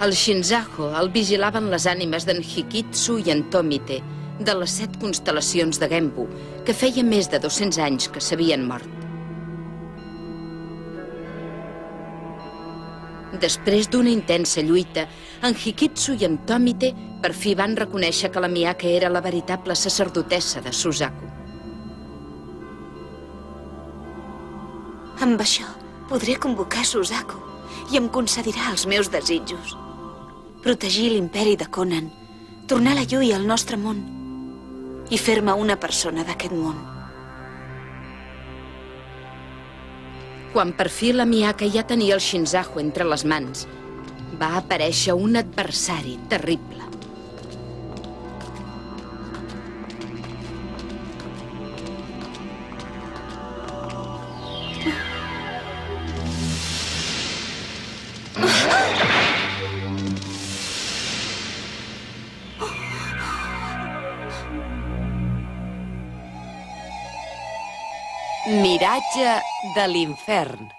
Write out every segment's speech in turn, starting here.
El Shinzaku el vigilaven les ànimes d'en Hikitsu i en Tomite, de les 7 constel·lacions de Genbu, que feia més de 200 anys que s'havien mort. Després d'una intensa lluita, en Hikitsu i en Tomite per fi van reconèixer que la Miyaka era la veritable sacerdotessa de Suzaku. Amb això podré convocar Suzaku i em concedirà els meus desitjos. Protegir l'imperi de Conan, tornar la Yui al nostre món i fer-me una persona d'aquest món. Quan per fi la Miyaka ja tenia el Shinzaku entre les mans, va aparèixer un adversari terrible. Miratge de l'infern.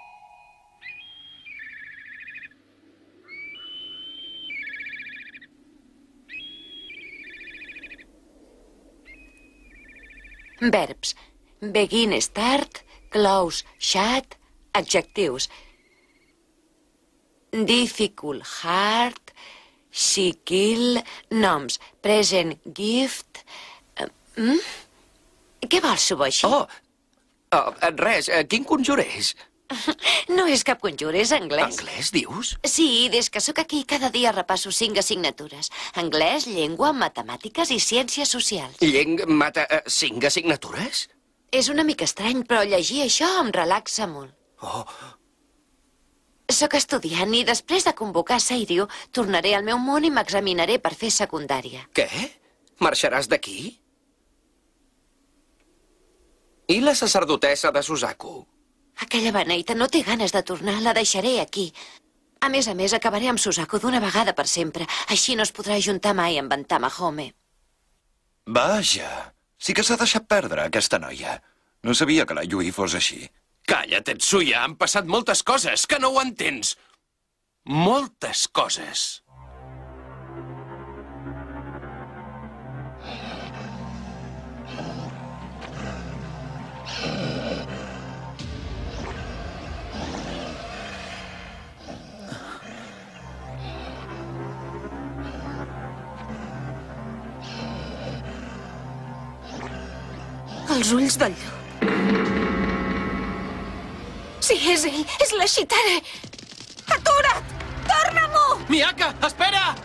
Verbs. Begin, start, close, shut. Adjectius. Difficult, hard, siquil. Noms. Present, gift. Què vols, Suboshi? Res, quin conjur és? No és cap conjur, és anglès. Anglès, dius? Sí, des que sóc aquí cada dia repasso 5 assignatures. Anglès, llengua, matemàtiques i ciències socials. 5 assignatures? És una mica estrany, però llegir això em relaxa molt. Sóc estudiant i després de convocar Seiryu tornaré al meu món i m'examinaré per fer secundària. Què? Marxaràs d'aquí? I la sacerdotessa de Suzaku? Aquella beneita no té ganes de tornar, la deixaré aquí. A més, acabaré amb Suzaku d'una vegada per sempre. Així no es podrà ajuntar mai amb en Tamahome. Vaja, sí que s'ha deixat perdre, aquesta noia. No sabia que la Yui fos així. Calla, Tetsuya, han passat moltes coses, que no ho entens. Moltes coses. Els ulls del llop. Sí, és ell, és la Shitare. Atura't! Torna-m'ho! Miyaka, espera!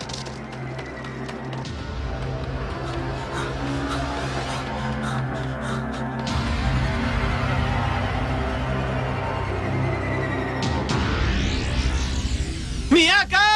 Miyaka!